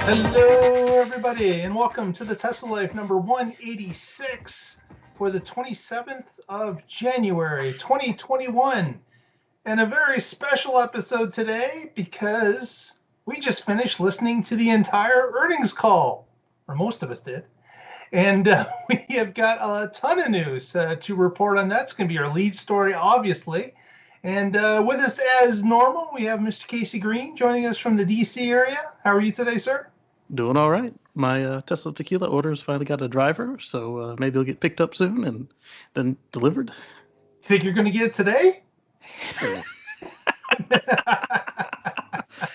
Hello, everybody, and welcome to the Tesla Life number 186 for the 27th of January, 2021. And a very special episode today because we just finished listening to the entire earnings call, or most of us did. And we have got a ton of news to report on that. It's going to be our lead story, obviously. And with us as normal, we have Mr. Casey Green joining us from the DC area. How are you today, sir? Doing all right. My Tesla Tequila order's finally got a driver, so maybe it'll get picked up soon and then delivered. You think you're going to get it today?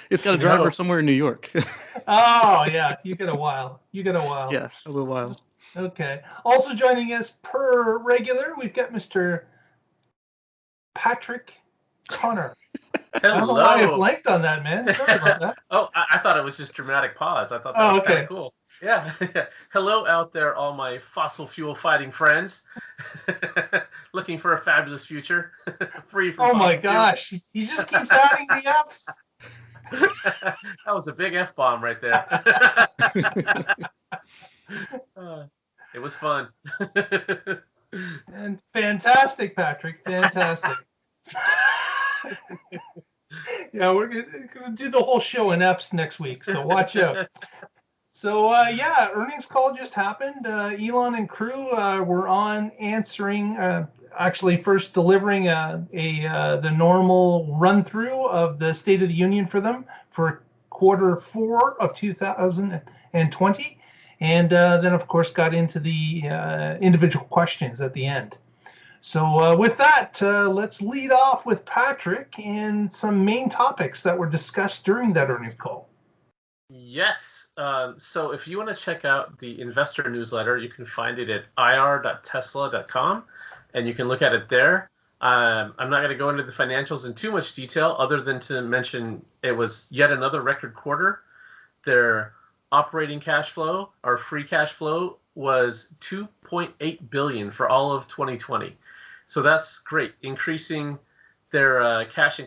It's got a driver somewhere in New York. Oh, yeah. You get a while. Yeah, a little while. Okay. Also joining us per regular, we've got Mr. Patrick Connor. Hello. I don't know why I blanked on that, man. Sorry about that. I thought it was just dramatic pause. I thought that was kind of cool. Yeah. Hello out there, all my fossil fuel fighting friends. Looking for a fabulous future. Free from my gosh. He just keeps adding the F's. That was a big F-bomb right there. It was fun. And fantastic, Patrick. Fantastic. Yeah, we're gonna do the whole show in F's next week, so watch out. So earnings call just happened. Elon and crew were on answering, actually first delivering the normal run through of the State of the Union for them for Q4 of 2020, and then of course got into the individual questions at the end. So with that, let's lead off with Patrick and some main topics that were discussed during that earnings call. Yes. So if you want to check out the investor newsletter, you can find it at ir.tesla.com, and you can look at it there. I'm not going to go into the financials in too much detail, other than to mention it was yet another record quarter. Their operating cash flow, or free cash flow, was $2.8 billion for all of 2020. So that's great, increasing their cash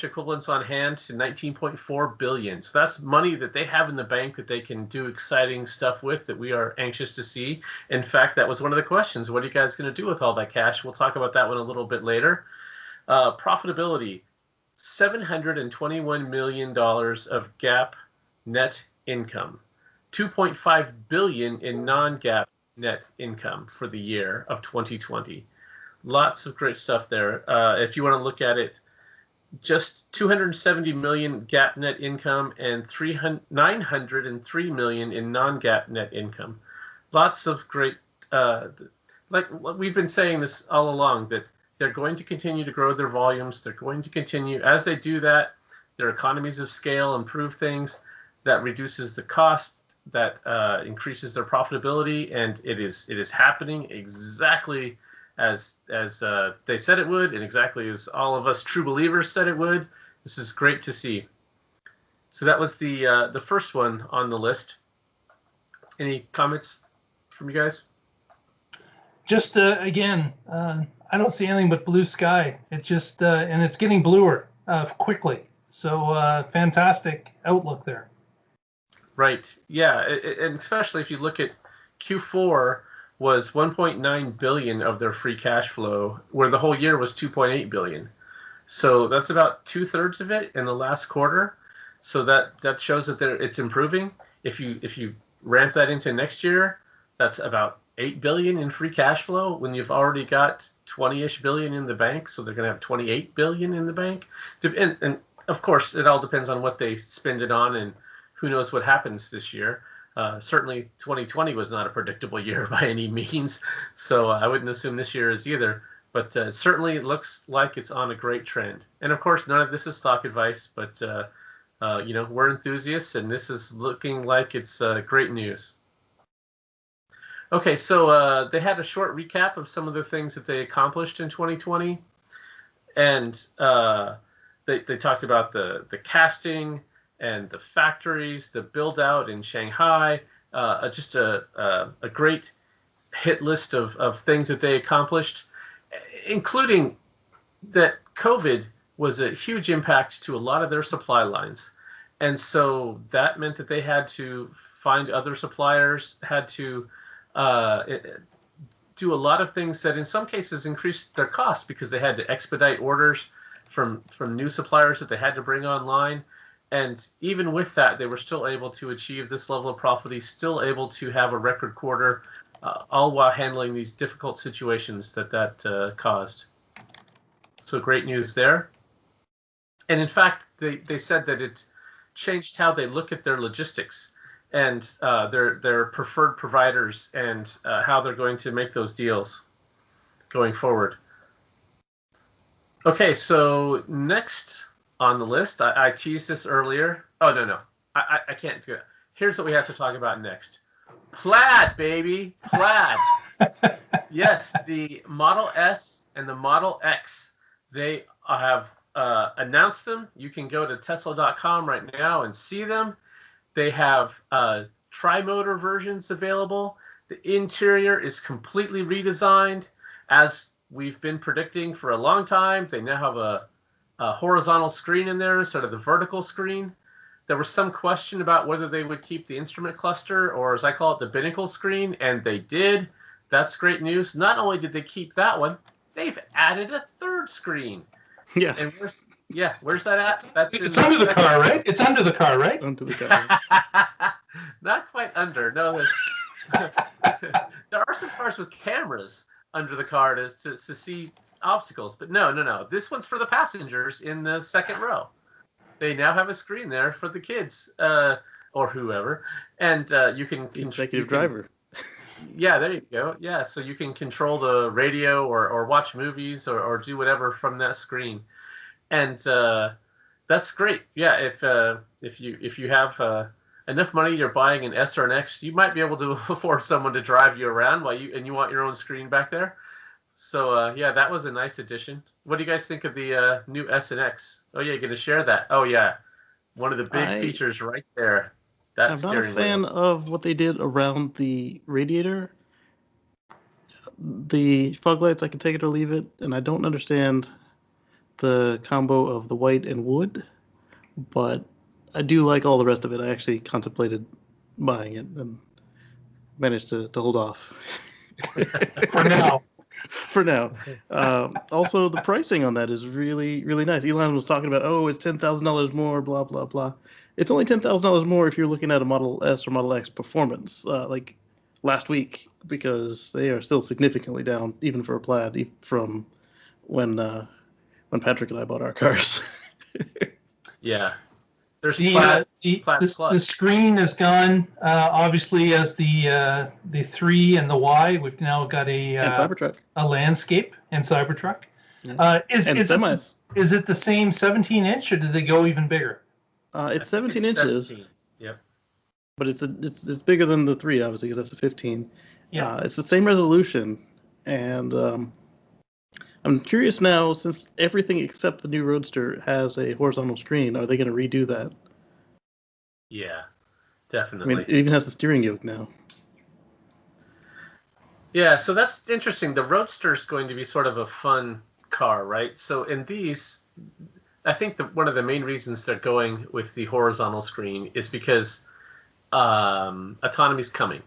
equivalents on hand to $19.4 billion. So that's money that they have in the bank that they can do exciting stuff with that we are anxious to see. In fact, that was one of the questions. What are you guys going to do with all that cash? We'll talk about that one a little bit later. Profitability, $721 million of GAAP net income, $2.5 billion in non-GAAP net income for the year of 2020. Lots of great stuff there. If you want to look at it, just $270 million GAAP net income and $903 million in non-GAAP net income. Lots of great, like we've been saying this all along, that they're going to continue to grow their volumes. They're going to continue, as they do that, their economies of scale improve things. That reduces the cost, that increases their profitability, and it is happening exactly as they said it would, and exactly as all of us true believers said it would. This is great to see. So that was the first one on the list. Any comments from you guys? Just again, I don't see anything but blue sky. It's just and it's getting bluer quickly. So fantastic outlook there. Right. Yeah, and especially if you look at Q4 was 1.9 billion of their free cash flow, where the whole year was 2.8 billion. So that's about 2/3 of it in the last quarter. So that shows that it's improving. If you ramp that into next year, that's about 8 billion in free cash flow when you've already got 20-ish billion in the bank. So they're going to have 28 billion in the bank. And of course, it all depends on what they spend it on, and who knows what happens this year. Certainly 2020 was not a predictable year by any means, so I wouldn't assume this year is either. But certainly it looks like it's on a great trend. And of course, none of this is stock advice, but we're enthusiasts, and this is looking like it's great news. Okay, so they had a short recap of some of the things that they accomplished in 2020, and they talked about the casting and the factories, the build out in Shanghai, just a great hit list of things that they accomplished, including that COVID was a huge impact to a lot of their supply lines. And so that meant that they had to find other suppliers, had to uh, do a lot of things that in some cases increased their costs because they had to expedite orders from new suppliers that they had to bring online. And even with that, they were still able to achieve this level of profitability, still able to have a record quarter, all while handling these difficult situations that caused. So great news there. And in fact, they said that it changed how they look at their logistics and their preferred providers and how they're going to make those deals going forward. Okay, so next on the list, I teased this earlier. Oh, no. I can't do it. Here's what we have to talk about next. Plaid, baby. Plaid. Yes, the Model S and the Model X, they have announced them. You can go to Tesla.com right now and see them. They have tri-motor versions available. The interior is completely redesigned. As we've been predicting for a long time, they now have a horizontal screen in there instead of the vertical screen. There was some question about whether they would keep the instrument cluster, or as I call it, the binnacle screen, and they did. That's great news. Not only did they keep that one, they've added a third screen. Yeah. And where's that at? It's under the car, right? It's under the car, right? Under the car. Not quite under. No, there are some cars with cameras under the car to see obstacles, but no. This one's for the passengers in the second row. They now have a screen there for the kids or whoever, and you can Executive driver. Yeah, there you go. Yeah, so you can control the radio or watch movies or do whatever from that screen, and that's great. Yeah, if you have enough money, you're buying an S or an X, you might be able to afford someone to drive you around while you want your own screen back there. So yeah, that was a nice addition. What do you guys think of the new S and X? Oh yeah, you're gonna share that. Oh yeah, one of the big features right there. I'm not a fan of what they did around the radiator. The fog lights, I can take it or leave it, and I don't understand the combo of the white and wood, but I do like all the rest of it. I actually contemplated buying it and managed to hold off. For now. For now. Also, the pricing on that is really, really nice. Elon was talking about, it's $10,000 more, blah, blah, blah. It's only $10,000 more if you're looking at a Model S or Model X performance, like last week, because they are still significantly down, even for a Plaid, from when Patrick and I bought our cars. Yeah. There's the screen is gone. Obviously, as the 3 and the Y, we've now got Cybertruck, a landscape and Cybertruck. Yeah. Is it the same 17-inch, or did they go even bigger? It's 17 inches. 17. Yep. But it's bigger than the 3, obviously, because that's a 15. Yeah. It's the same resolution, and I'm curious now, since everything except the new Roadster has a horizontal screen, are they going to redo that? Yeah, definitely. I mean, it even has the steering yoke now. Yeah, so that's interesting. The Roadster is going to be sort of a fun car, right? So in these, I think one of the main reasons they're going with the horizontal screen is because autonomy's coming.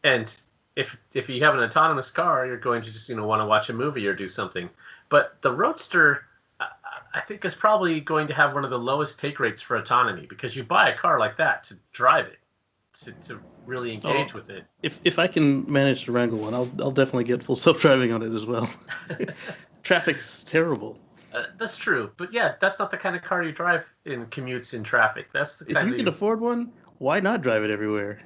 And if you have an autonomous car, you're going to just want to watch a movie or do something. But the Roadster, I think, is probably going to have one of the lowest take rates for autonomy, because you buy a car like that to drive it, to really engage with it. If I can manage to wrangle one, I'll definitely get full self-driving on it as well. Traffic's terrible. That's true, but yeah, that's not the kind of car you drive in commutes in traffic. That's the kind if you can afford one, why not drive it everywhere?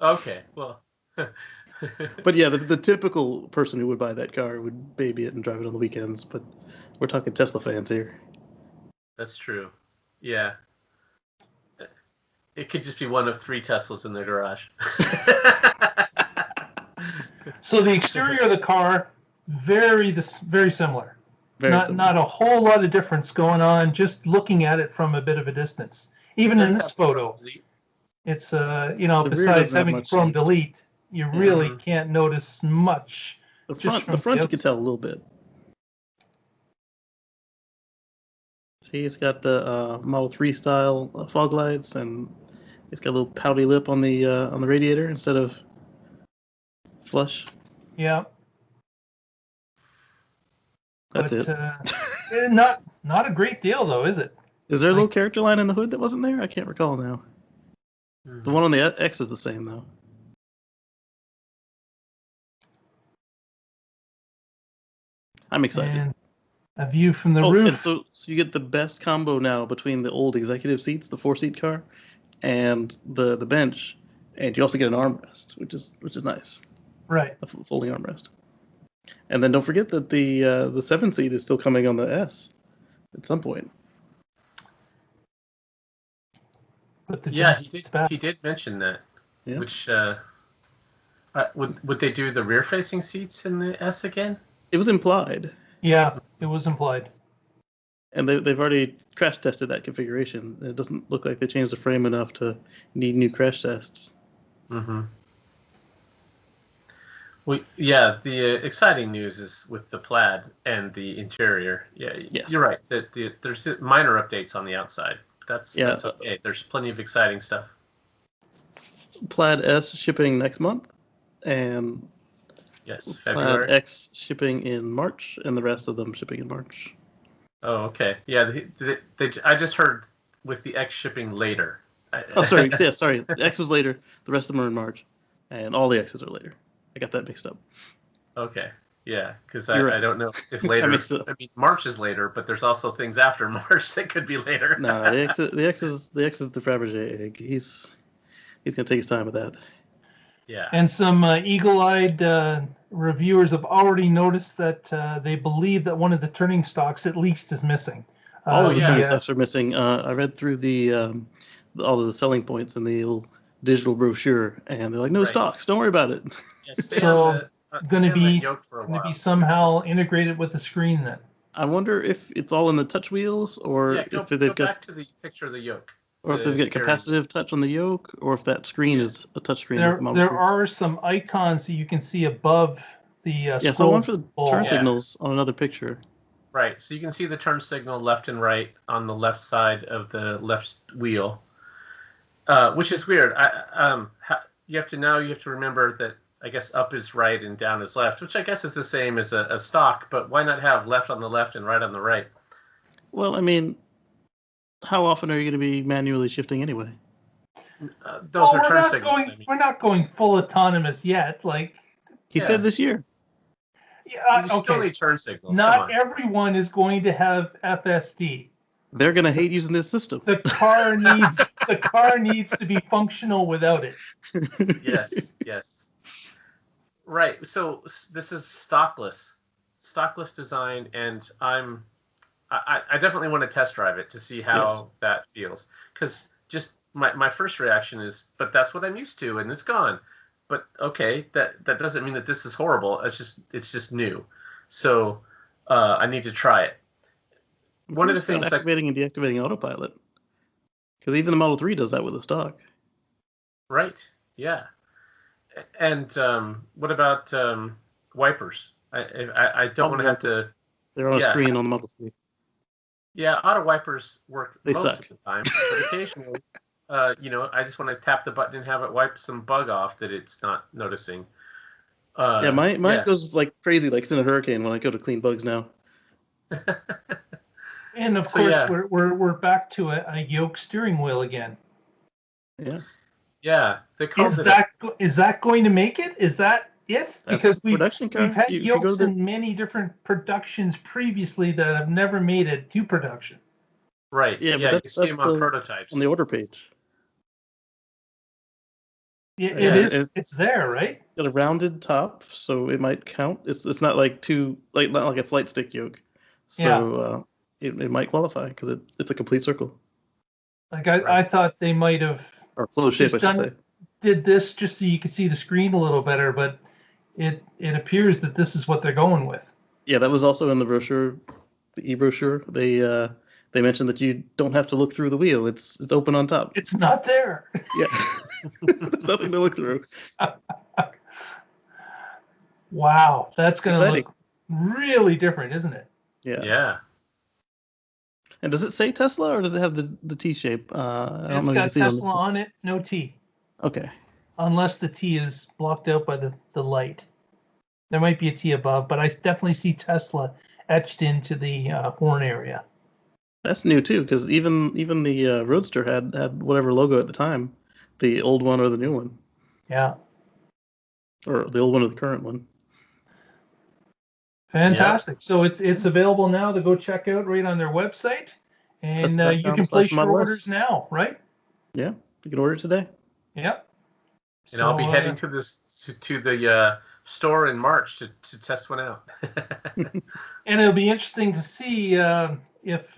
Okay, well. But yeah, the typical person who would buy that car would baby it and drive it on the weekends. But we're talking Tesla fans here. That's true. Yeah. It could just be one of 3 Teslas in their garage. So the exterior of the car, very similar. Not a whole lot of difference going on, just looking at it from a bit of a distance. Even in this photo, it's besides having Chrome Delete, you really can't notice much. The front you can tell a little bit. See, it's got the Model 3 style fog lights, and it's got a little pouty lip on the radiator instead of flush. Yeah. That's it. Not a great deal though, is it? Is there a little character line in the hood that wasn't there? I can't recall now. Mhm. The one on the X is the same though. I'm excited. And a view from the roof. And so you get the best combo now between the old executive seats, the 4-seat car, and the bench, and you also get an armrest, which is nice. Right. A folding armrest. And then don't forget that the 7-seat is still coming on the S at some point. But the he did mention that. Yeah. Which would they do the rear-facing seats in the S again? It was implied. Yeah, it was implied. And they've already crash tested that configuration. It doesn't look like they changed the frame enough to need new crash tests. Mm-hmm. Well, yeah, the exciting news is with the Plaid and the interior. Yeah, yes. You're right. There's minor updates on the outside. That's okay. There's plenty of exciting stuff. Plaid S shipping next month, and yes, February. Plaid X shipping in March, and the rest of them shipping in March. Oh, okay. Yeah, I just heard with the X shipping later. Sorry. Yeah, sorry. The X was later. The rest of them are in March, and all the X's are later. I got that mixed up. Okay. Yeah, because right. I don't know if later. I mean, March is later, but there's also things after March that could be later. No, the X is the Fabergé egg. He's gonna take his time with that. Yeah. And some eagle-eyed reviewers have already noticed that they believe that one of the turning stocks at least is missing. All of the turning stocks are missing. I read through all of the selling points in the little digital brochure, and they're like, "No stocks. Don't worry about it." Yeah, so going to be somehow integrated with the screen then. I wonder if it's all in the touch wheels, or if they've got back to the picture of the yoke. Or if they've got capacitive touch on the yoke, or if that screen is a touch screen. There are some icons that you can see above the scroll. So one for the turn signals on another picture. Right, so you can see the turn signal left and right on the left side of the left wheel, which is weird. You have to remember that I guess up is right and down is left, which I guess is the same as a stock. But why not have left on the left and right on the right? Well, I mean, how often are you going to be manually shifting anyway? Those are turn signals. We're not going full autonomous yet. Like he said this year. Yeah, you still need turn signals. Not everyone is going to have FSD. They're going to hate using this system. The car needs to be functional without it. Yes. Right. So this is stockless design, and I definitely want to test drive it to see how that feels. Because just my first reaction is, but that's what I'm used to, and it's gone. But okay, that doesn't mean that this is horrible. It's just new. So I need to try it. One of the things activating and deactivating autopilot, because even the Model 3 does that with the stock. Right. Yeah. And what about wipers? I don't want to have to. They're on a screen on the Model 3. Yeah, auto wipers work most suck. of the time, but occasionally, I just want to tap the button and have it wipe some bug off that it's not noticing. Mine goes like crazy, like it's in a hurricane when I go to clean bugs now. And of course, we're back to a yoke steering wheel again. Yeah. Yeah. Is that going to make it? Is that it? Because we've had yokes in many different productions previously that have never made it to production. Right. Yeah, you see them on prototypes. On the order page. It's there, right? It's got a rounded top, so it might count. It's not like not like a flight stick yoke. So it might qualify because it's a complete circle. Like I thought they might have, or closed shape, I should say. Did this just so you could see the screen a little better, but it appears that this is what they're going with. Yeah, that was also in the brochure, the e-brochure. They mentioned that you don't have to look through the wheel. It's open on top. It's not there. Yeah. There's nothing to look through. Wow, that's going to look really different, isn't it? Yeah. Yeah. And does it say Tesla or does it have the T shape? I don't It's know if you can got see it on this Tesla one. on it, no T, Okay. unless the T is blocked out by the light. There might be a T above, but I definitely see Tesla etched into the horn area. That's new too, because even the Roadster had whatever logo at the time, the old one or the new one, Yeah, or the old one or the current one. fantastic. So it's available now to go check out right on their website, and you can place your Tesla.com/Model orders S. now, right? Yeah, you can order it today. Yep. And I'll be So, heading to the store in March to test one out. and it'll be interesting to see if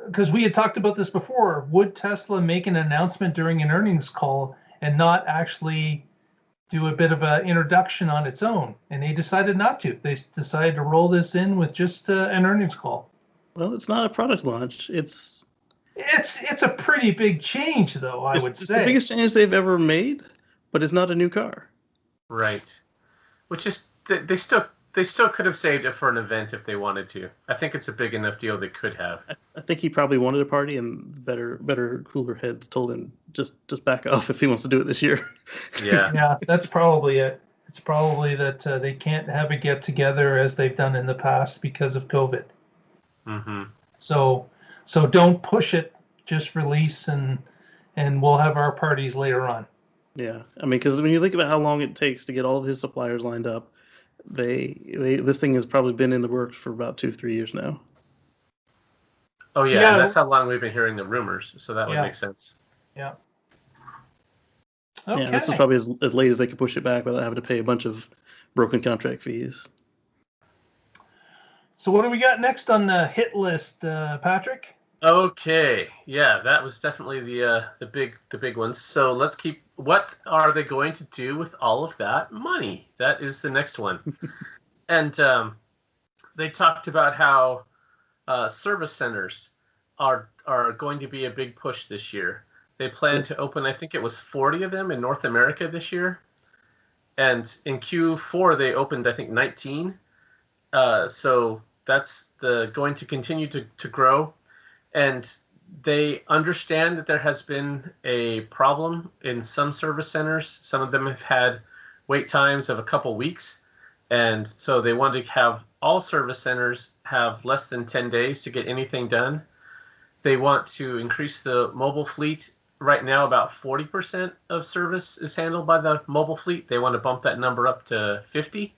because we had talked about this before, would Tesla make an announcement during an earnings call and not actually do a bit of an introduction on its own? And they decided not to. They decided to roll this in with just an earnings call. Well, it's not a product launch. It's a pretty big change, though, I would It's say. the biggest change they've ever made, but it's not a new car. Right. Which is they still could have saved it for an event if they wanted to. I think it's a big enough deal they could have. I think he probably wanted a party, and better, cooler heads told him just back off if he wants to do it this year. Yeah. Yeah, that's probably it. It's probably that they can't have a get together as they've done in the past because of COVID. Mm-hmm. So don't push it. Just release and we'll have our parties later on. Yeah, I mean, because when you think about how long it takes to get all of his suppliers lined up, this thing has probably been in the works for about 2-3 years now. Oh yeah, Yeah. and that's how long we've been hearing the rumors. So that would Yeah. make sense. Yeah. Okay. Yeah, this is probably as late as they could push it back without having to pay a bunch of broken contract fees. So what do we got next on the hit list, Patrick? Okay, yeah, that was definitely the big ones. So let's keep. What are they going to do with all of that money? That is the next one. And they talked about how service centers are going to be a big push this year. They plan to open, I think it was 40 of them in North America this year, and in Q4 they opened, I think, 19. So that's going to continue to grow. And they understand that there has been a problem in some service centers. Some of them have had wait times of a couple weeks. And so they want to have all service centers have less than 10 days to get anything done. They want to increase the mobile fleet. Right now, about 40% of service is handled by the mobile fleet. They want to bump that number up to 50,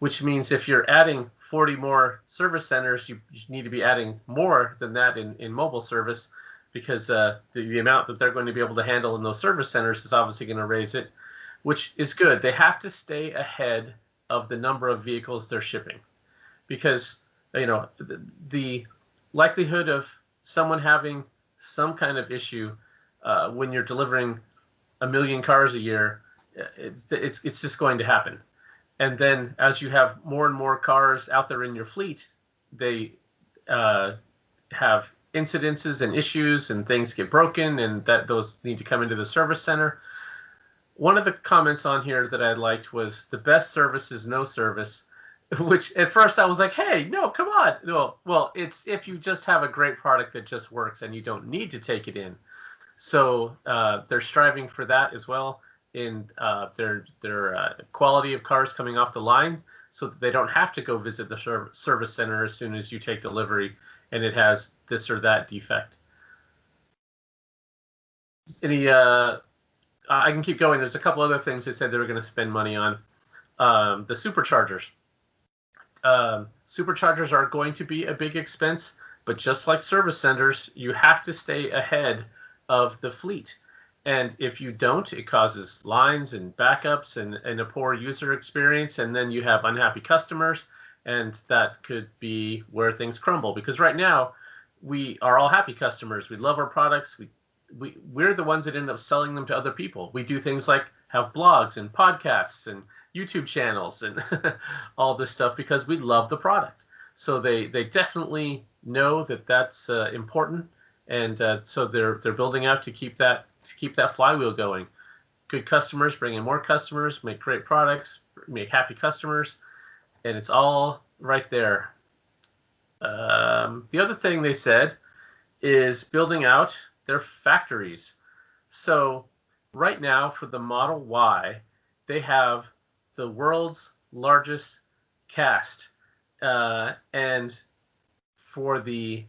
which means if you're adding 40 more service centers, you need to be adding more than that in mobile service, because the amount that they're going to be able to handle in those service centers is obviously going to raise it, which is good. They have to stay ahead of the number of vehicles they're shipping, because the likelihood of someone having some kind of issue when you're delivering 1 million cars a year, it's just going to happen. And then as you have more and more cars out there in your fleet, they have incidences and issues, and things get broken, and that those need to come into the service center. One of the comments on here that I liked was, the best service is no service, which at first I was like, hey, no, come on. No, well, it's if you just have a great product that just works and you don't need to take it in. So they're striving for that as well in their quality of cars coming off the line, so that they don't have to go visit the service center as soon as you take delivery and it has this or that defect. I can keep going. There's a couple other things they said they were going to spend money on. The superchargers. Superchargers are going to be a big expense, but just like service centers, you have to stay ahead of the fleet. And if you don't, it causes lines and backups and a poor user experience, and then you have unhappy customers, and that could be where things crumble. Because right now, we are all happy customers. We love our products. We're the ones that end up selling them to other people. We do things like have blogs and podcasts and YouTube channels and all this stuff because we love the product. So they definitely know that that's important, and so they're building out to keep that flywheel going. Good customers bring in more customers, make great products, make happy customers, and it's all right there. The other thing they said is building out their factories. So right now for the Model Y, they have the world's largest cast. And for the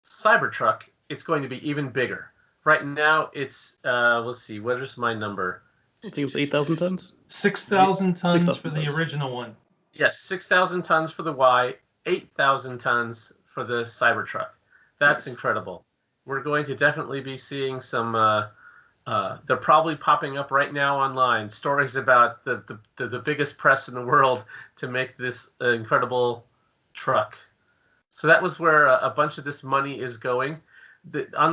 Cybertruck, it's going to be even bigger. Right now, it's, let's see, what is my number? I think it was 8,000 tons. 6,000 tons 6,000 for the tons. original one. Yes, 6,000 tons for the Y, 8,000 tons for the Cybertruck. That's Nice. incredible. We're going to definitely be seeing some, they're probably popping up right now online, stories about the biggest press in the world to make this incredible truck. So that was where a bunch of this money is going.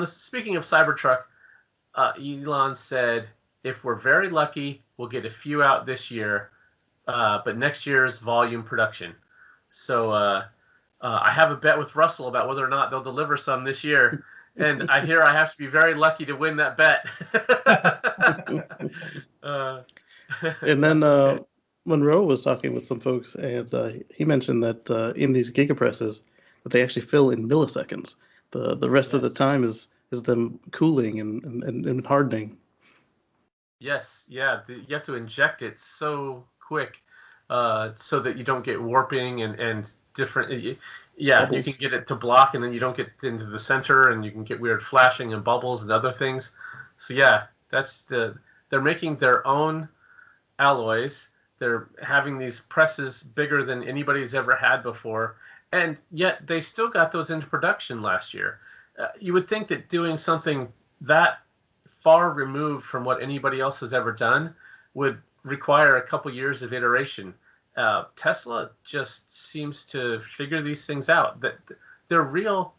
Speaking of Cybertruck, Elon said, if we're very lucky, we'll get a few out this year, but next year's volume production. So I have a bet with Russell about whether or not they'll deliver some this year. And I hear I have to be very lucky to win that bet. And then Munro was talking with some folks, and he mentioned that in these gigapresses, that they actually fill in milliseconds. The rest of the time is them cooling and hardening. Yes, yeah, you have to inject it so quick, so that you don't get warping and different. Yeah, Bubbles. you can get it to block, and then you don't get into the center, and you can get weird flashing and bubbles and other things. So yeah, they're making their own alloys. They're having these presses bigger than anybody's ever had before, and yet they still got those into production last year. You would think that doing something that far removed from what anybody else has ever done would require a couple years of iteration. Tesla just seems to figure these things out. That their real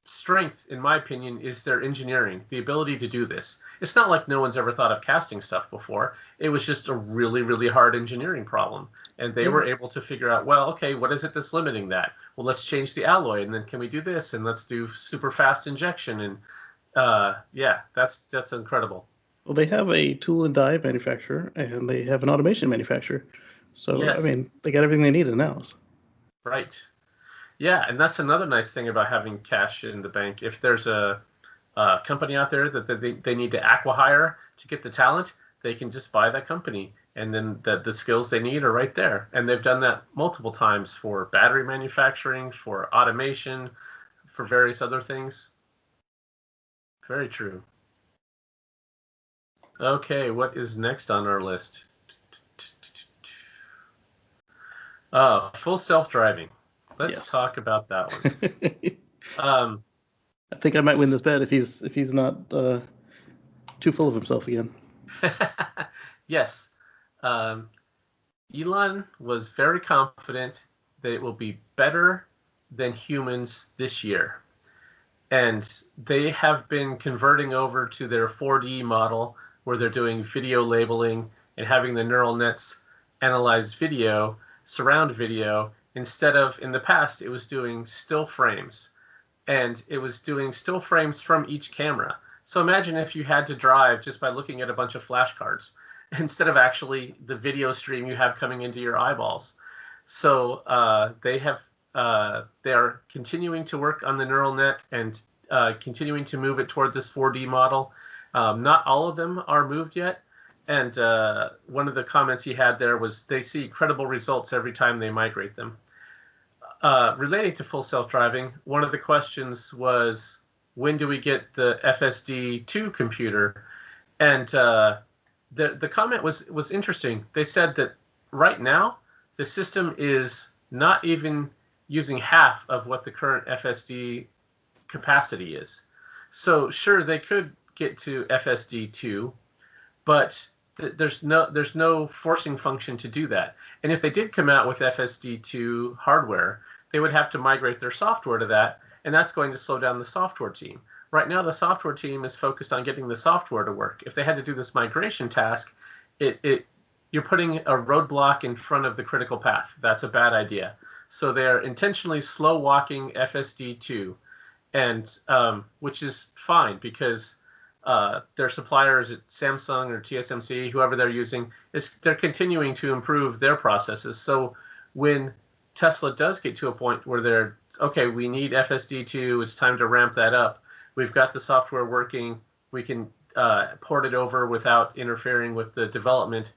strength, in my opinion, is their engineering, the ability to do this. It's not like no one's ever thought of casting stuff before. It was just a really, really hard engineering problem. And they were able to figure out, well, okay, what is it that's limiting that? Well, let's change the alloy, and then can we do this? And let's do super fast injection. And yeah, that's incredible. Well, they have a tool and die manufacturer, and they have an automation manufacturer. So, Yes. I mean, they got everything they need in-house. Right. Yeah, and that's another nice thing about having cash in the bank. If there's a company out there that they need to acqui-hire to get the talent, they can just buy that company. And then the skills they need are right there. And they've done that multiple times for battery manufacturing, for automation, for various other things. Very true. Okay, what is next on our list? Full self-driving. Let's talk about that one. I think I might win this bet if he's not too full of himself again. Yes. Elon was very confident that it will be better than humans this year. And they have been converting over to their 4D model where they're doing video labeling and having the neural nets analyze video, surround video, instead of, in the past, it was doing still frames. And it was doing still frames from each camera. So imagine if you had to drive just by looking at a bunch of flashcards instead of actually the video stream you have coming into your eyeballs. So they are continuing to work on the neural net and continuing to move it toward this 4D model. Not all of them are moved yet. And one of the comments he had there was they see credible results every time they migrate them. Relating to full self-driving, one of the questions was, when do we get the FSD2 computer? And the comment was interesting. They said that right now, the system is not even using half of what the current FSD capacity is. So sure, they could get to FSD2, but there's no forcing function to do that. And if they did come out with FSD2 hardware, they would have to migrate their software to that, and that's going to slow down the software team. Right now, the software team is focused on getting the software to work. If they had to do this migration task, you're putting a roadblock in front of the critical path. That's a bad idea. So they're intentionally slow walking FSD2, and which is fine because their suppliers at Samsung or TSMC, whoever they're using, they're continuing to improve their processes. So when Tesla does get to a point where they're, okay, we need FSD2, it's time to ramp that up. We've got the software working, we can port it over without interfering with the development.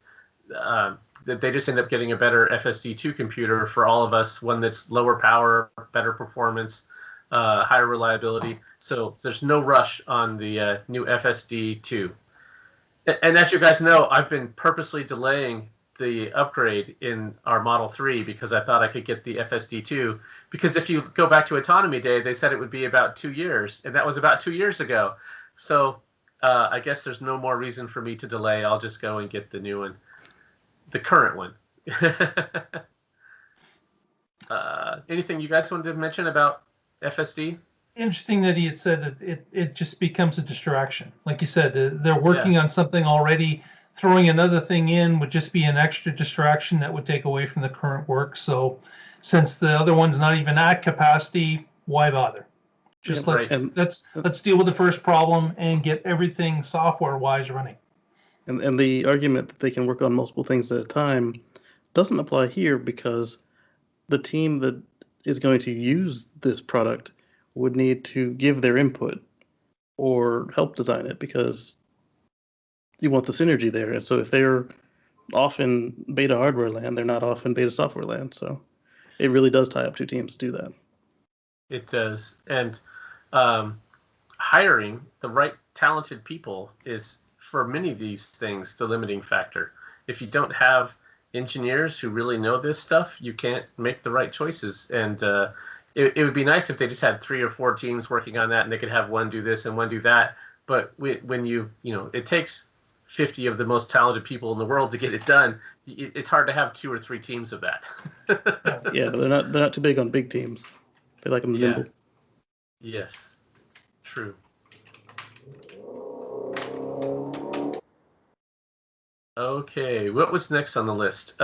They just end up getting a better FSD2 computer for all of us, one that's lower power, better performance, higher reliability. So there's no rush on the new FSD2. And as you guys know, I've been purposely delaying the upgrade in our Model 3 because I thought I could get the FSD2. Because if you go back to Autonomy Day, they said it would be about 2 years, and that was about 2 years ago. So I guess there's no more reason for me to delay. I'll just go and get the new one, the current one. Anything you guys wanted to mention about FSD? Interesting that he had said that it just becomes a distraction. Like you said, they're working on something already. Throwing another thing in would just be an extra distraction that would take away from the current work. So since the other one's not even at capacity, why bother? Just let's deal with the first problem and get everything software-wise running. And the argument that they can work on multiple things at a time doesn't apply here because the team that is going to use this product would need to give their input or help design it because you want the synergy there. And so if they're off in beta hardware land, they're not off in beta software land. So it really does tie up two teams to do that. It does. And hiring the right talented people is, for many of these things, the limiting factor. If you don't have engineers who really know this stuff, you can't make the right choices. And it would be nice if they just had 3 or 4 teams working on that and they could have one do this and one do that. But when it takes 50 of the most talented people in the world to get it done, it's hard to have 2 or 3 teams of that. Yeah, they're not too big on big teams. They like them nimble. Yes, true. Okay, what was next on the list?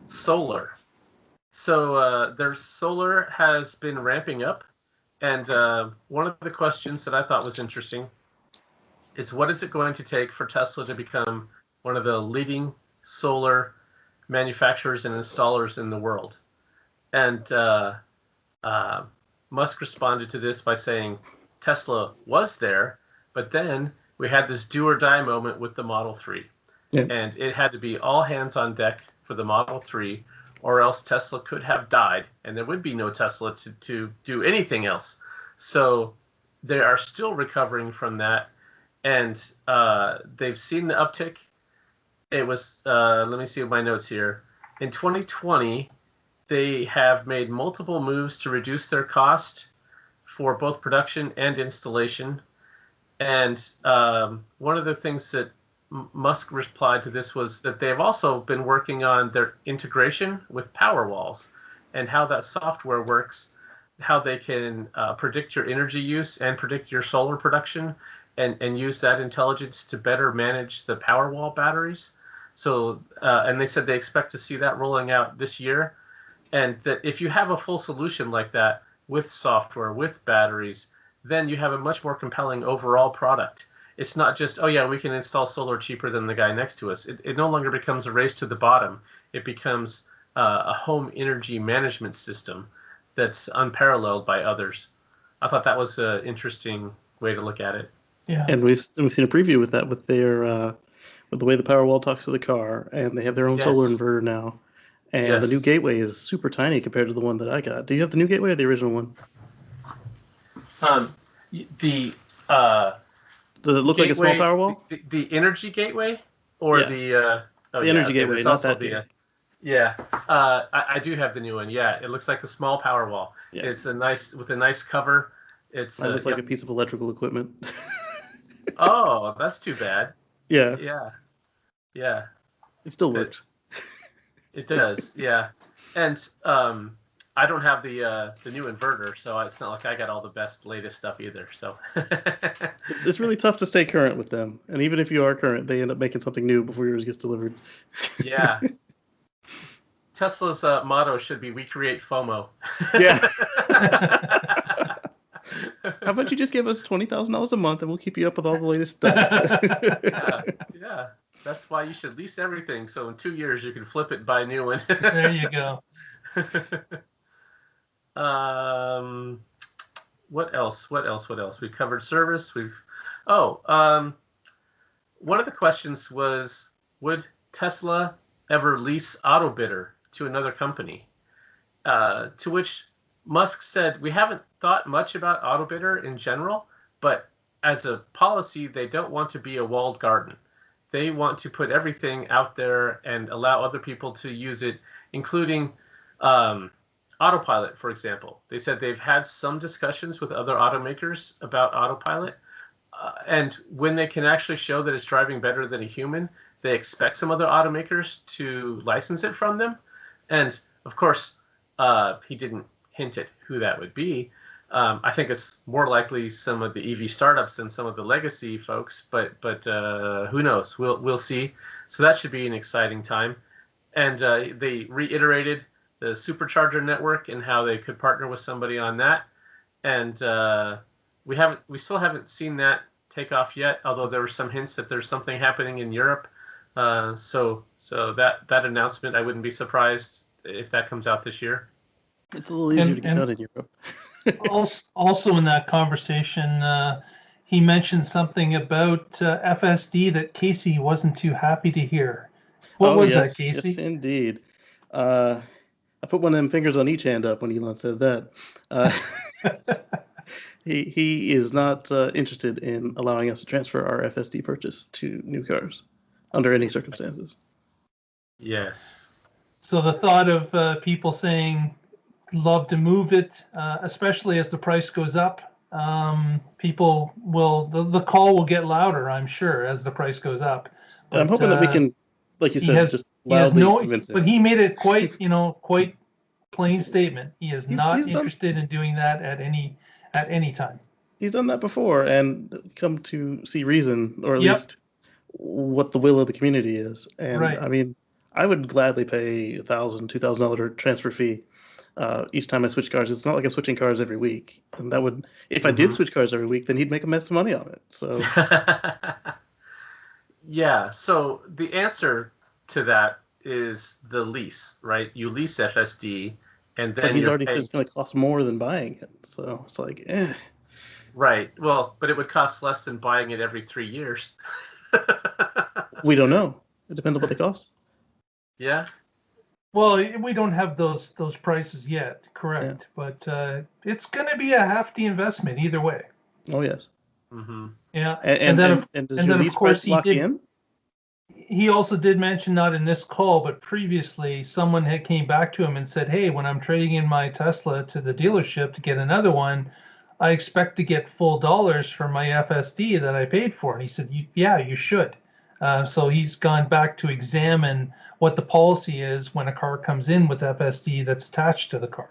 Solar. So their solar has been ramping up, and one of the questions that I thought was interesting is what is it going to take for Tesla to become one of the leading solar manufacturers and installers in the world? And Musk responded to this by saying Tesla was there, but then we had this do or die moment with the Model 3. Yeah. And it had to be all hands on deck for the Model 3, or else Tesla could have died, and there would be no Tesla to do anything else. So they are still recovering from that. And they've seen the uptick. It was, let me see my notes here. In 2020, they have made multiple moves to reduce their cost for both production and installation. And one of the things that Musk replied to this was that they've also been working on their integration with Powerwalls and how that software works, how they can predict your energy use and predict your solar production. And use that intelligence to better manage the Powerwall batteries. So, and they said they expect to see that rolling out this year. And that if you have a full solution like that with software, with batteries, then you have a much more compelling overall product. It's not just, oh yeah, we can install solar cheaper than the guy next to us. It no longer becomes a race to the bottom. It becomes a home energy management system that's unparalleled by others. I thought that was an interesting way to look at it. Yeah, and we've seen a preview with that with their with the way the Powerwall talks to the car, and they have their own solar inverter now, and the new gateway is super tiny compared to the one that I got. Do you have the new gateway or the original one? Does it look like a small Powerwall? The energy gateway or the energy gateway, not that big. I do have the new one. Yeah, it looks like a small Powerwall. Yeah. It's a nice cover. It looks like a piece of electrical equipment. Oh, that's too bad. Yeah. It still works. It does, yeah. And I don't have the new inverter, so it's not like I got all the latest stuff either. So it's really tough to stay current with them, and even if you are current, they end up making something new before yours gets delivered. Yeah. Tesla's motto should be "We create FOMO." Yeah. How about you just give us $20,000 a month and we'll keep you up with all the latest stuff? Yeah. That's why you should lease everything. So in 2 years you can flip it and buy a new one. There you go. What else? We covered service. One of the questions was, would Tesla ever lease AutoBidder to another company? To which Musk said, we haven't thought much about AutoBidder in general, but as a policy, they don't want to be a walled garden. They want to put everything out there and allow other people to use it, including Autopilot, for example. They said they've had some discussions with other automakers about Autopilot, and when they can actually show that it's driving better than a human, they expect some other automakers to license it from them. And of course, he didn't hint at who that would be. I think it's more likely some of the EV startups than some of the legacy folks, but who knows? We'll see. So that should be an exciting time. And they reiterated the supercharger network and how they could partner with somebody on that. And we still haven't seen that take off yet, although there were some hints that there's something happening in Europe. So that announcement, I wouldn't be surprised if that comes out this year. It's a little easier to get done in Europe. Also in that conversation, he mentioned something about FSD that Casey wasn't too happy to hear. What was that, Casey? Yes, indeed. I put one of them fingers on each hand up when Elon said that. He is not interested in allowing us to transfer our FSD purchase to new cars under any circumstances. Yes. So the thought of people saying love to move it, especially as the price goes up, people will, the call will get louder, I'm sure, as the price goes up. But, I'm hoping that we can, like you said, just loudly convince him. But he made it quite plain statement. He is not interested in doing that at any time. He's done that before and come to see reason, or at least what the will of the community is. And right. I mean, I would gladly pay $1,000, $2,000 transfer fee each time I switch cars. It's not like I'm switching cars every week. And that would, if I did switch cars every week, then he'd make a mess of money on it. So yeah. So the answer to that is the lease, right? You lease FSD, and then but he's already said it's going to cost more than buying it. So it's like, Right. Well, but it would cost less than buying it every 3 years. We don't know. It depends on what they cost. Yeah. Well, we don't have those prices yet, correct? Yeah. But it's going to be a hefty investment either way. Oh yes. Mm-hmm. Yeah, and then of course he also did mention, not in this call, but previously, someone had came back to him and said, "Hey, when I'm trading in my Tesla to the dealership to get another one, I expect to get full dollars for my FSD that I paid for." And he said, "Yeah, you should." So he's gone back to examine what the policy is when a car comes in with FSD that's attached to the car.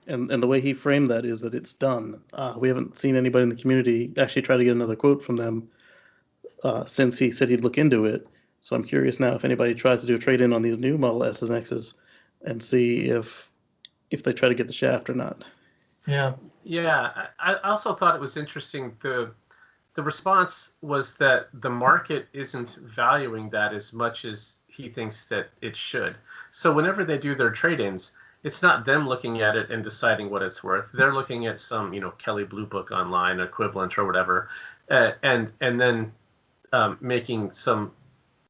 And the way he framed that is that it's done. We haven't seen anybody in the community actually try to get another quote from them since he said he'd look into it. So I'm curious now if anybody tries to do a trade-in on these new Model S and X's and see if they try to get the shaft or not. Yeah. Yeah. I also thought it was interesting. The response was that the market isn't valuing that as much as he thinks that it should. So whenever they do their trade-ins, it's not them looking at it and deciding what it's worth. They're looking at some, Kelley Blue Book online equivalent or whatever, and then making some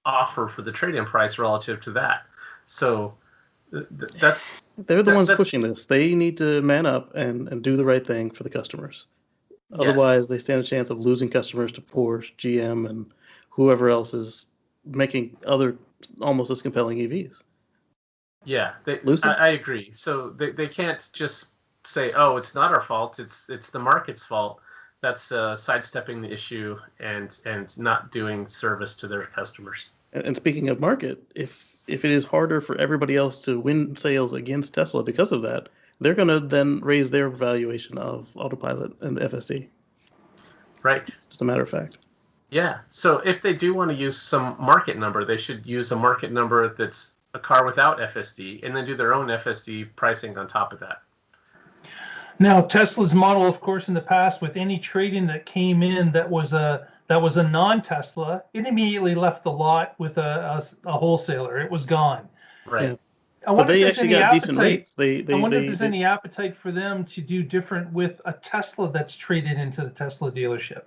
offer for the trade-in price relative to that. So they're the ones pushing this. They need to man up and do the right thing for the customers. Otherwise, they stand a chance of losing customers to Porsche, GM, and whoever else is making other almost as compelling EVs. Yeah, I agree. So they can't just say, "Oh, it's not our fault. It's the market's fault." That's sidestepping the issue and not doing service to their customers. And speaking of market, if it is harder for everybody else to win sales against Tesla because of that, they're going to then raise their valuation of Autopilot and FSD. Right. Just a matter of fact. Yeah. So if they do want to use some market number, they should use a market number that's a car without FSD, and then do their own FSD pricing on top of that. Now, Tesla's model, of course, in the past, with any trade-in that came in that that was a non-Tesla, it immediately left the lot with a wholesaler. It was gone. Right. Yeah. I But wonder if they there's actually any got decent appetite. rates. They I wonder if there's any appetite for them to do different with a Tesla that's traded into the Tesla dealership.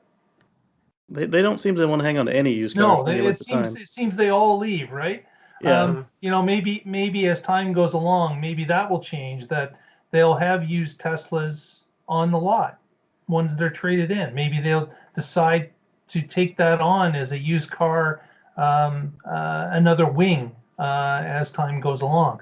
they don't seem to want to hang on to any used car No, for any length of time. it seems they all leave, right? Yeah. You know, maybe as time goes along, maybe that will change. That they'll have used Teslas on the lot, ones that are traded in. Maybe they'll decide to take that on as a used car, another wing as time goes along.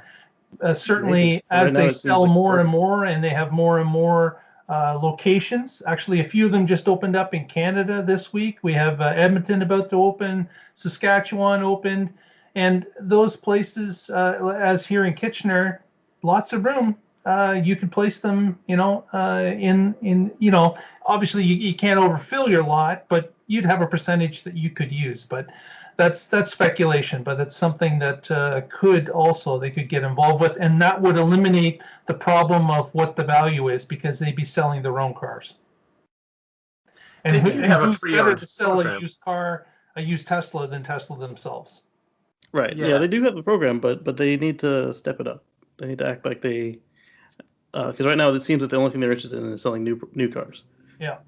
Certainly, Maybe. But as right now they it seems sell like more and perfect. more, and they have more and more locations. Actually, a few of them just opened up in Canada this week. We have Edmonton about to open, Saskatchewan opened, and those places, as here in Kitchener, lots of room. You can place them, you know, obviously you can't overfill your lot, but you'd have a percentage that you could use. But that's speculation, but that's something that they could get involved with, and that would eliminate the problem of what the value is, because they'd be selling their own cars. And, They do have a who's better pre-owned to sell program. a used car, a used Tesla, than Tesla themselves? Right. Yeah. Yeah, they do have the program, but they need to step it up. They need to act like they, because right now it seems that the only thing they're interested in is selling new cars. Yeah.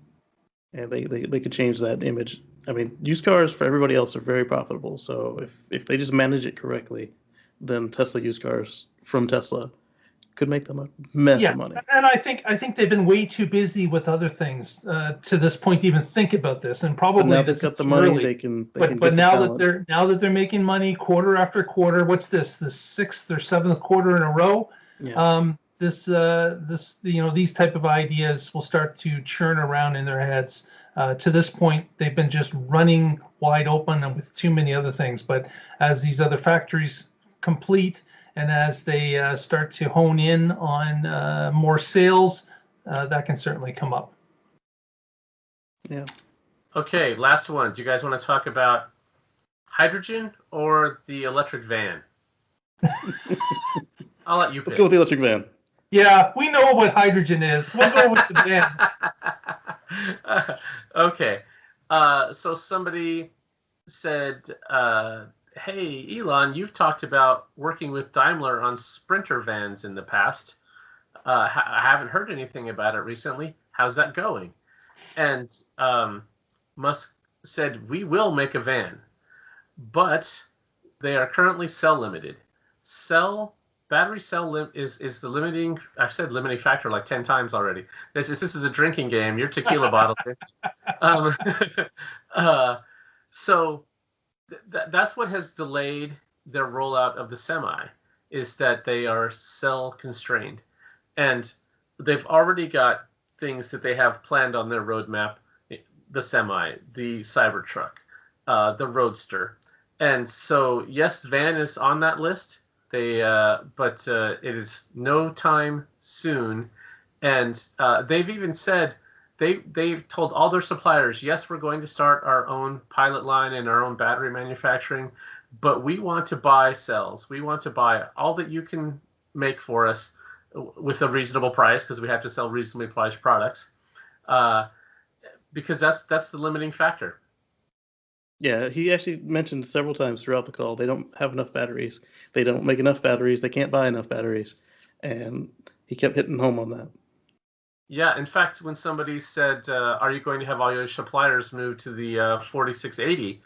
And they could change that image. I mean, used cars for everybody else are very profitable. So if they just manage it correctly, then Tesla used cars from Tesla could make them a mess of money. And I think they've been way too busy with other things to this point to even think about this. And probably But now this they've got is the too money. early. They can But get the now talent. that they're making money quarter after quarter, what's this? The 6th or 7th quarter in a row. Yeah. This these type of ideas will start to churn around in their heads. To this point, they've been just running wide open and with too many other things. But as these other factories complete, and as they start to hone in on more sales, that can certainly come up. Yeah. Okay, last one. Do you guys want to talk about hydrogen or the electric van? I'll let you pick. Let's go with the electric van. Yeah, we know what hydrogen is. We'll go with the van. Okay. So somebody said, hey, Elon, you've talked about working with Daimler on Sprinter vans in the past. I haven't heard anything about it recently. How's that going? And Musk said, we will make a van, but they are currently cell limited. Battery cell is the limiting. I've said limiting factor like 10 times already. If this is a drinking game, your tequila bottle. So that's what has delayed their rollout of the Semi, is that they are cell constrained, and they've already got things that they have planned on their roadmap: the Semi, the Cybertruck, the Roadster, and so yes, van is on that list. But it is no time soon, and they've even said they've told all their suppliers, yes, we're going to start our own pilot line and our own battery manufacturing, but we want to buy cells. We want to buy all that you can make for us with a reasonable price, because we have to sell reasonably priced products, because that's the limiting factor. Yeah, he actually mentioned several times throughout the call they don't have enough batteries. They don't make enough batteries. They can't buy enough batteries. And he kept hitting home on that. Yeah, in fact, when somebody said, are you going to have all your suppliers move to the 4680,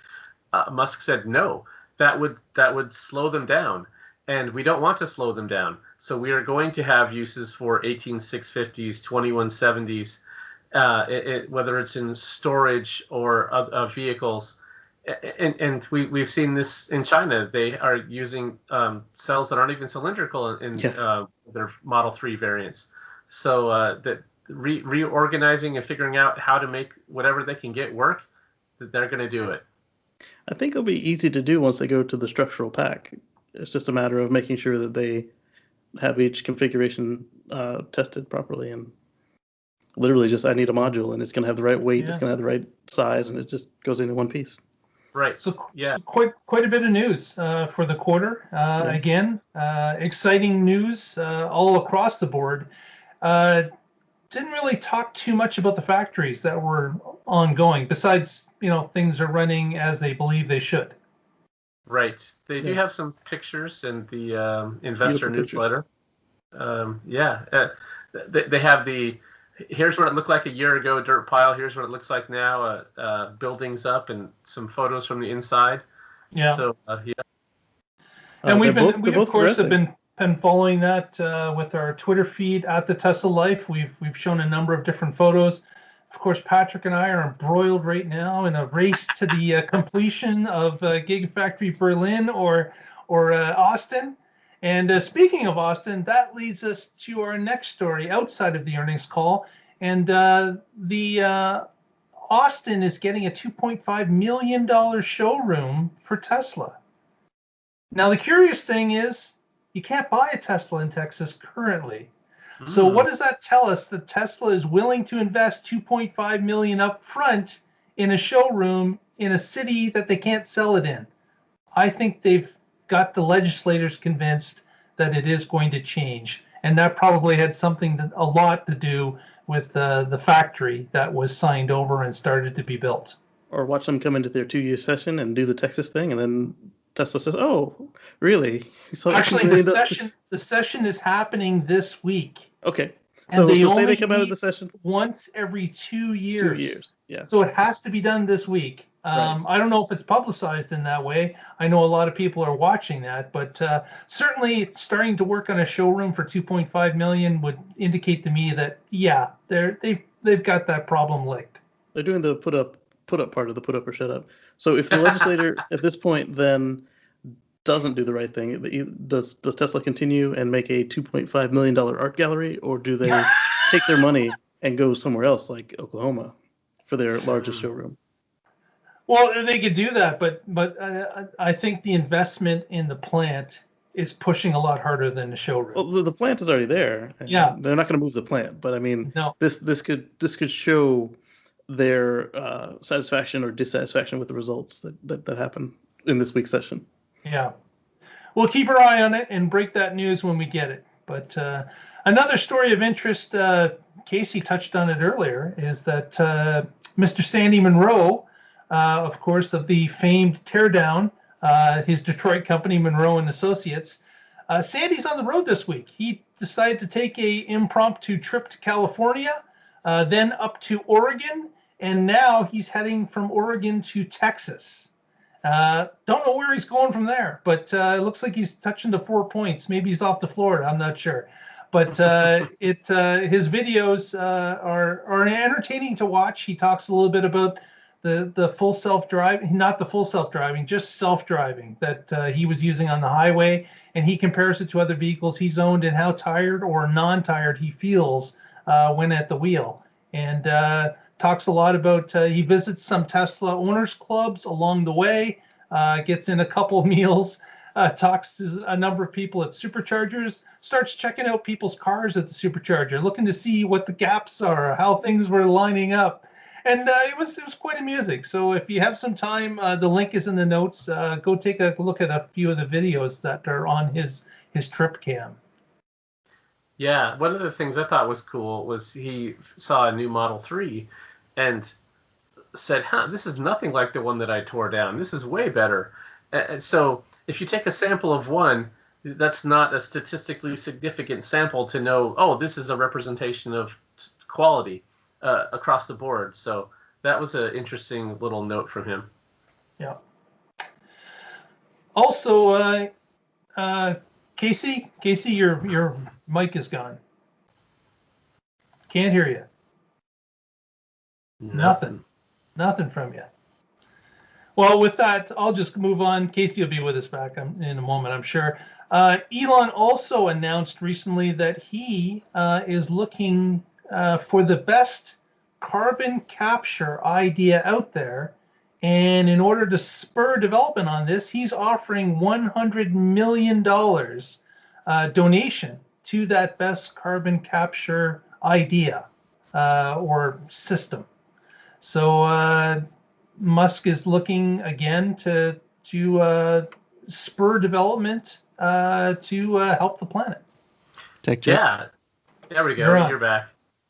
Musk said no. That would slow them down. And we don't want to slow them down. So we are going to have uses for 18650s, 2170s, whether it's in storage or vehicles. And we've seen this in China. They are using cells that aren't even cylindrical in their Model 3 variants. So that reorganizing and figuring out how to make whatever they can get work, that they're going to do it. I think it'll be easy to do once they go to the structural pack. It's just a matter of making sure that they have each configuration tested properly, and literally just I need a module and it's going to have the right weight, it's going to have the right size, and it just goes into one piece. Right. So quite a bit of news for the quarter. Again, exciting news all across the board. didn't really talk too much about the factories that were ongoing, besides, things are running as they believe they should. Right. They do Yeah. have some pictures in the investor Beautiful newsletter. They have here's what it looked like a year ago, dirt pile. Here's what it looks like now, buildings up, and some photos from the inside. Yeah. So, yeah. And we of course progressing. have been following that with our Twitter feed at the Tesla Life. We've shown a number of different photos. Of course, Patrick and I are embroiled right now in a race to the completion of Gigafactory Berlin or Austin. And speaking of Austin, that leads us to our next story outside of the earnings call. And the Austin is getting a $2.5 million showroom for Tesla. Now, the curious thing is you can't buy a Tesla in Texas currently. So what does that tell us? That Tesla is willing to invest $2.5 million up front in a showroom in a city that they can't sell it in. I think they've got the legislators convinced that it is going to change. And that probably had a lot to do with the factory that was signed over and started to be built. Or watch them come into their 2-year session and do the Texas thing, and then Tesla says, "Oh, really?" So actually, the session is happening this week. Okay. So say they come out of the session once every 2 years. 2 years, yeah. So it has to be done this week. Right. I don't know if it's publicized in that way. I know a lot of people are watching that, but certainly starting to work on a showroom for $2.5 million would indicate to me that they've got that problem licked. They're doing the put up part of the put up or shut up. So if the legislator at this point then doesn't do the right thing, does Tesla continue and make a $2.5 million art gallery, or do they take their money and go somewhere else like Oklahoma for their largest showroom? Well, they could do that, but I think the investment in the plant is pushing a lot harder than the showroom. Well, the plant is already there. Yeah, they're not going to move the plant, but I mean, no. This could show their satisfaction or dissatisfaction with the results that happen in this week's session. Yeah, we'll keep our eye on it and break that news when we get it. But another story of interest, Casey touched on it earlier, is that Mr. Sandy Munro, of course, of the famed teardown, his Detroit company, Munro and Associates, Sandy's on the road this week. He decided to take a impromptu trip to California, then up to Oregon, and now he's heading from Oregon to Texas. Don't know where he's going from there, but it looks like he's touching the 4 points. Maybe he's off to Florida. I'm not sure. But his videos are entertaining to watch. He talks a little bit about the full self-driving, not the full self-driving, just self-driving that he was using on the highway. And he compares it to other vehicles he's owned and how tired or non-tired he feels when at the wheel. And talks a lot about he visits some Tesla owners clubs along the way, gets in a couple of meals, talks to a number of people at superchargers, starts checking out people's cars at the supercharger, looking to see what the gaps are, how things were lining up. And it was quite amusing. So if you have some time, the link is in the notes. Go take a look at a few of the videos that are on his trip cam. Yeah, one of the things I thought was cool was he saw a new Model 3 and said, this is nothing like the one that I tore down. This is way better. And so if you take a sample of one, that's not a statistically significant sample to know, this is a representation of quality across the board. So that was an interesting little note from him. Yeah. Also, Casey, your mic is gone. Can't hear you. Nothing from you. Well, with that, I'll just move on. Casey will be with us back in a moment, I'm sure. Elon also announced recently that he is looking for the best carbon capture idea out there. And in order to spur development on this, he's offering $100 million donation to that best carbon capture idea or system. So Musk is looking again to spur development to help the planet. Tech Jeff. Yeah, there we go. You're back.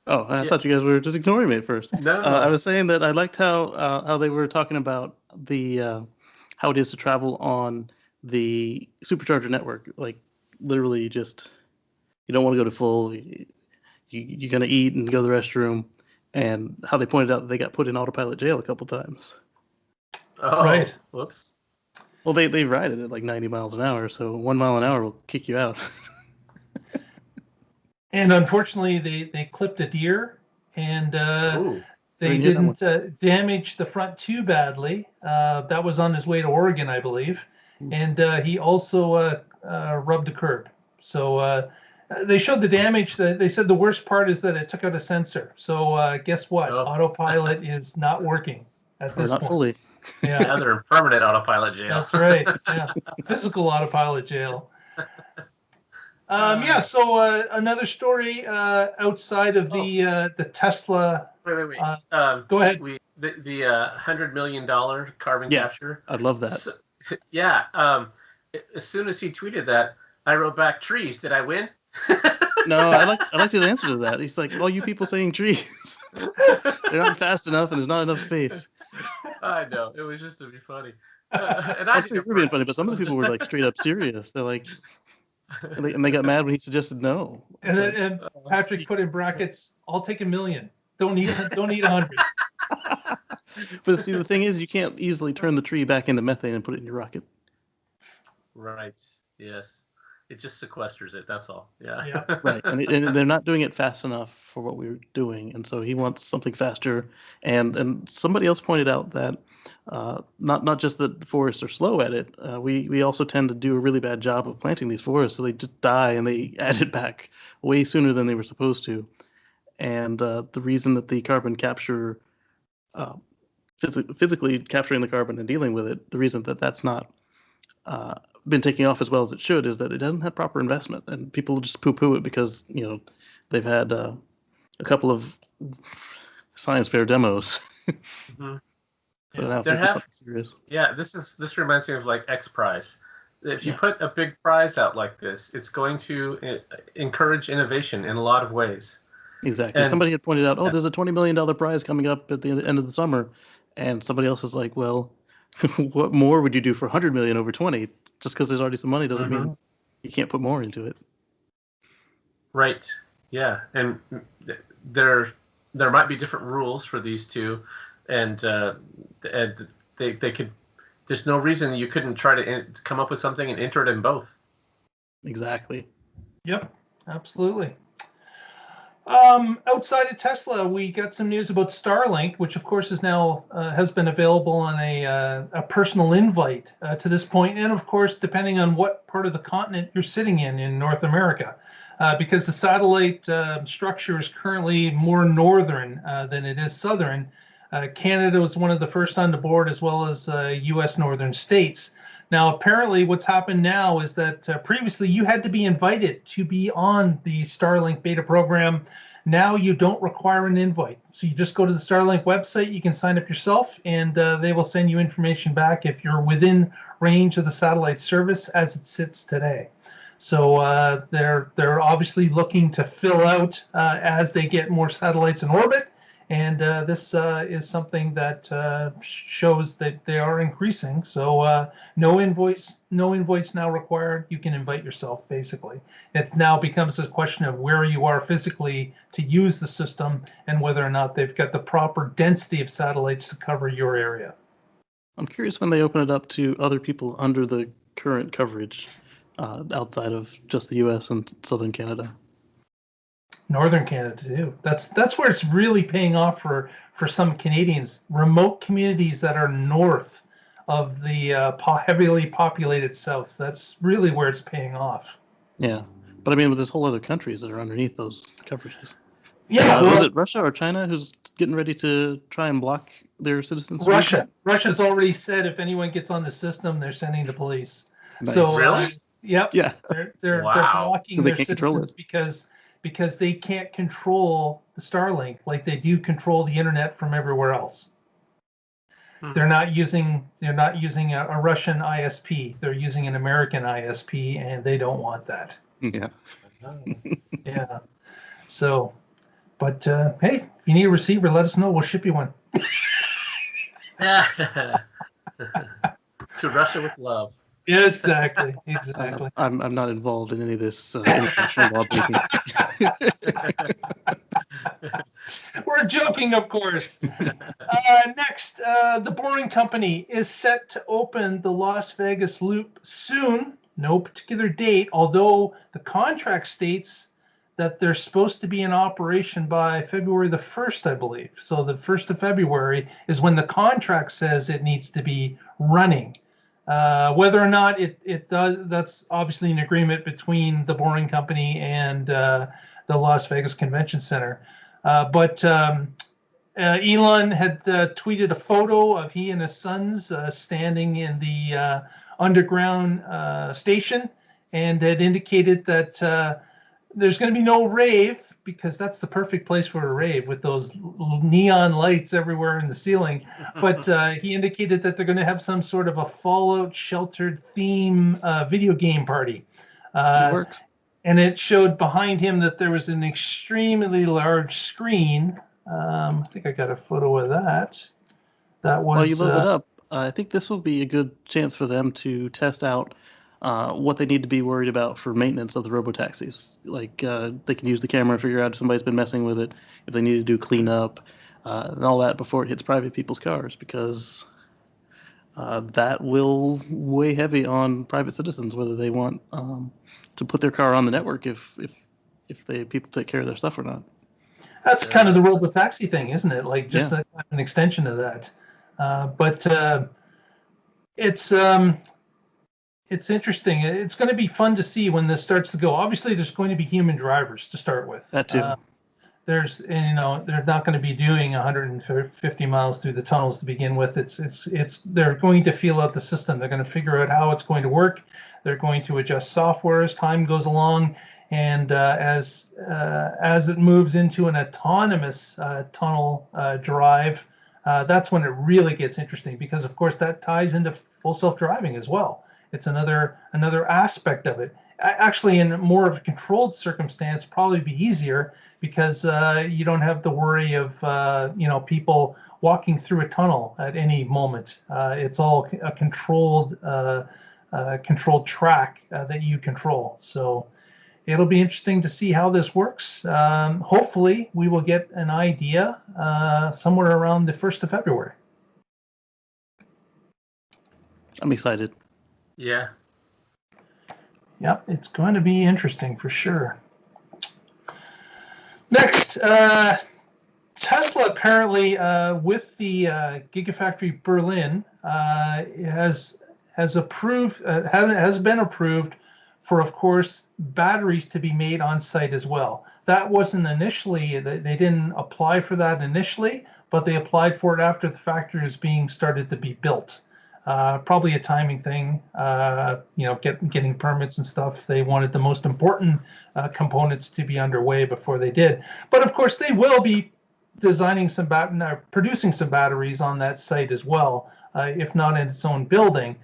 Oh, I Yeah. thought you guys were just ignoring me at first. No. I was saying that I liked how they were talking about the how it is to travel on the supercharger network. Like literally, just you don't want to go to full. You're gonna eat and go to the restroom, and how they pointed out that they got put in autopilot jail a couple times. Oh, Right. Whoops. Well, they ride it at like 90 miles an hour, so 1 mile an hour will kick you out. And unfortunately, they clipped a deer, and Ooh. they Didn't hear that didn't damage the front too badly. That was on his way to Oregon, I believe, and he also rubbed a curb. So they showed the damage. That they said the worst part is that it took out a sensor. So guess what? Oh. Autopilot is not working at Or this not point. fully. Yeah, Now they're in permanent autopilot jail. that's right. Yeah, physical autopilot jail. Yeah. So another story outside of the Tesla. Wait. Go ahead. The $100 million carbon Yeah. capture. I'd love that. So, yeah. As soon as he tweeted that, I wrote back, trees. Did I win? No, I like his answer to that. He's like, all you people saying trees. They're not fast enough and there's not enough space. I know. It was just to be funny. And I I did think it we're being first. funny, but some of the people were like straight up serious. They're like, and they got mad when he suggested no. And then and Patrick put in brackets, "I'll take 1 million. Don't need 100." But see, the thing is, you can't easily turn the tree back into methane and put it in your rocket. Right. Yes. It just sequesters it. That's all. Yeah. Yeah. Right, and they're not doing it fast enough for what we were doing, and so he wants something faster. And somebody else pointed out that not just that the forests are slow at it, we also tend to do a really bad job of planting these forests, so they just die and they add it back way sooner than they were supposed to. And the reason that the carbon capture, physically capturing the carbon and dealing with it, the reason that that's not been taking off as well as it should is that it doesn't have proper investment, and people just poo-poo it because they've had a couple of science fair demos. Mm-hmm. So now it's something serious. Yeah, this reminds me of like X Prize. If you Yeah. put a big prize out like this, it's going to encourage innovation in a lot of ways. Exactly. And- Somebody had pointed out, there's a $20 million prize coming up at the end of the summer, and somebody else is like, well, what more would you do for 100 million over 20? Just because there's already some money doesn't mean you can't put more into it. Right. Yeah, and there might be different rules for these two, and they could. There's no reason you couldn't try to come up with something and enter it in both. Exactly. Yep, absolutely. Outside of Tesla, we got some news about StarLink, which of course is now has been available on a personal invite to this point, and of course, depending on what part of the continent you're sitting in North America, because the satellite structure is currently more northern than it is southern. Canada was one of the first on the board, as well as U.S. northern states. Now, apparently what's happened now is that previously you had to be invited to be on the StarLink beta program. Now you don't require an invite. So you just go to the StarLink website, you can sign up yourself, and they will send you information back if you're within range of the satellite service as it sits today. So they're obviously looking to fill out as they get more satellites in orbit. And this is something that shows that they are increasing. So no invoice now required. You can invite yourself, basically. It now becomes a question of where you are physically to use the system and whether or not they've got the proper density of satellites to cover your area. I'm curious when they open it up to other people under the current coverage outside of just the U.S. and southern Canada. Northern Canada too. That's where it's really paying off for some Canadians. Remote communities that are north of the heavily populated south. That's really where it's paying off. Yeah, but I mean, there's whole other countries that are underneath those coverages. Yeah, was it Russia or China who's getting ready to try and block their citizens? Russia. Russia's already said if anyone gets on the system, they're sending the police. Nice. So Really? Yep. Yeah. They're Wow. blocking They their can't control citizens because they can't control the Starlink like they do control the internet from everywhere else. They're not using a Russian ISP. They're using an American ISP, and they don't want that. Yeah. Yeah. So But hey, if you need a receiver, let us know. We'll ship you one. To Russia with love. Exactly. I'm not involved in any of this international law making. We're joking, of course. Next, the Boring Company is set to open the Las Vegas Loop soon. No particular date, although the contract states that they're supposed to be in operation by February the 1st, I believe. So the 1st of February is when the contract says it needs to be running. Whether or not it does, that's obviously an agreement between the Boring Company and the Las Vegas Convention Center. But Elon had tweeted a photo of he and his sons standing in the underground station, and had indicated that there's going to be no rave, because that's the perfect place for a rave with those neon lights everywhere in the ceiling. But he indicated that they're going to have some sort of a Fallout sheltered theme video game party. It works. And it showed behind him that there was an extremely large screen. I think I got a photo of that. That was. While you load that up, I think this will be a good chance for them to test out what they need to be worried about for maintenance of the robotaxis. Like they can use the camera and figure out if somebody's been messing with it, if they need to do cleanup, and all that before it hits private people's cars, because that will weigh heavy on private citizens, whether they want to put their car on the network if people take care of their stuff or not. That's kind of the robotaxi thing, isn't it? Like just an extension of that. But it's interesting. It's going to be fun to see when this starts to go. Obviously, there's going to be human drivers to start with. That too. They're not going to be doing 150 miles through the tunnels to begin with. They're going to feel out the system. They're going to figure out how it's going to work. They're going to adjust software as time goes along, and as it moves into an autonomous tunnel drive, that's when it really gets interesting, because of course that ties into full self-driving as well. It's another aspect of it. Actually, in more of a controlled circumstance, probably be easier, because you don't have the worry of people walking through a tunnel at any moment. It's all a controlled track that you control. So it'll be interesting to see how this works. Hopefully, we will get an idea somewhere around the 1st of February. I'm excited. Yeah. Yep, it's going to be interesting for sure. Next, Tesla apparently with the Gigafactory Berlin has been approved for, of course, batteries to be made on site as well. That wasn't initially, they didn't apply for that initially, but they applied for it after the factory was being started to be built. Probably a timing thing, getting permits and stuff. They wanted the most important components to be underway before they did. But of course, they will be designing producing some batteries on that site as well, if not in its own building.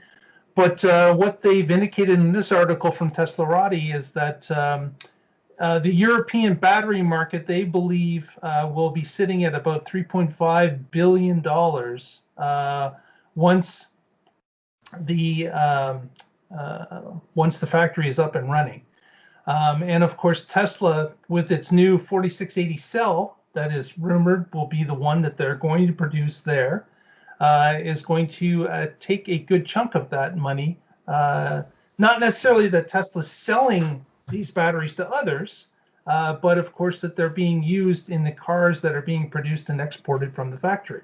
But what they've indicated in this article from Teslarati is that the European battery market, they believe, will be sitting at about $3.5 billion once the factory is up and running. And of course, Tesla, with its new 4680 cell that is rumored will be the one that they're going to produce there, is going to take a good chunk of that money. Not necessarily that Tesla's selling these batteries to others, but of course that they're being used in the cars that are being produced and exported from the factory.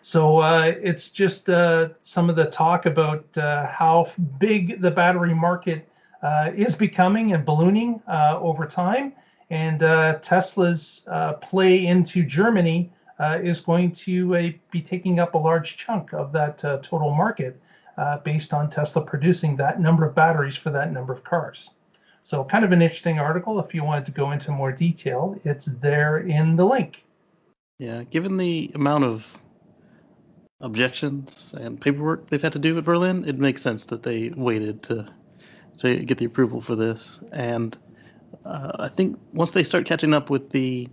So it's just some of the talk about how big the battery market is becoming and ballooning over time. And Tesla's play into Germany is going to be taking up a large chunk of that total market based on Tesla producing that number of batteries for that number of cars. So kind of an interesting article. If you wanted to go into more detail, it's there in the link. Yeah, given the amount of objections and paperwork they've had to do at Berlin, it makes sense that they waited to get the approval for this. And I think once they start catching up with the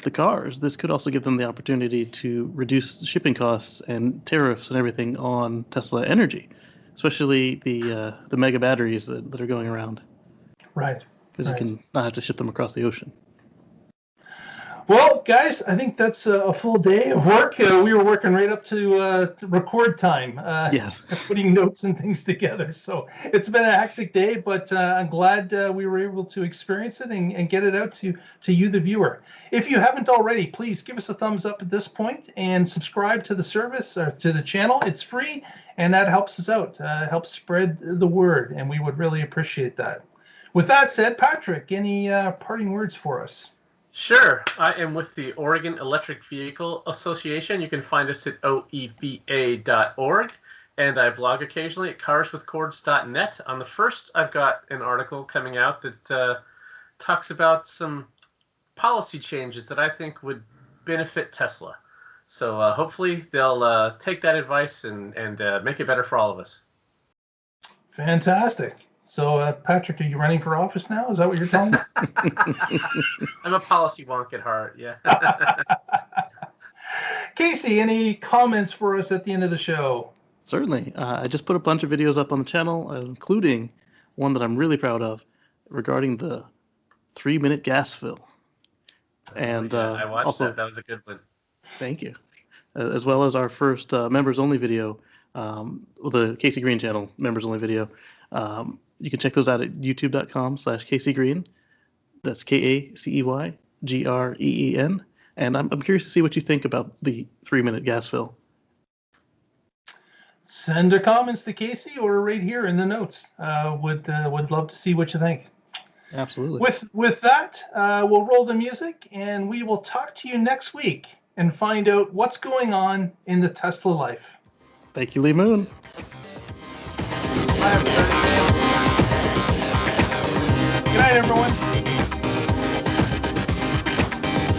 the cars, this could also give them the opportunity to reduce shipping costs and tariffs and everything on Tesla energy, especially the mega batteries that are going around. Right. Because you can not have to ship them across the ocean. Well, guys, I think that's a full day of work. We were working right up to record time, Yes. putting notes and things together. So it's been a hectic day, but I'm glad we were able to experience it and get it out to you, the viewer. If you haven't already, please give us a thumbs up at this point and subscribe to the service or to the channel. It's free, and that helps us out, helps spread the word, and we would really appreciate that. With that said, Patrick, any parting words for us? Sure. I am with the Oregon Electric Vehicle Association. You can find us at oeva.org, and I blog occasionally at carswithcords.net. On the first, I've got an article coming out that talks about some policy changes that I think would benefit Tesla. So hopefully they'll take that advice and make it better for all of us. Fantastic. So, Patrick, are you running for office now? Is that what you're telling me? I'm a policy wonk at heart, yeah. Casey, any comments for us at the end of the show? Certainly. I just put a bunch of videos up on the channel, including one that I'm really proud of regarding the 3-minute gas fill. And I watched also, that. That was a good one. Thank you. As well as our first members-only video, the Casey Green channel members-only video. You can check those out at youtube.com/Casey Green. That's KACEYGREEN. And I'm curious to see what you think about the 3-minute gas fill. Send your comments to Casey or right here in the notes. Would love to see what you think. Absolutely. With that, we'll roll the music, and we will talk to you next week and find out what's going on in the Tesla life. Thank you, Lee Moon. Bye, everybody. Good night, everyone.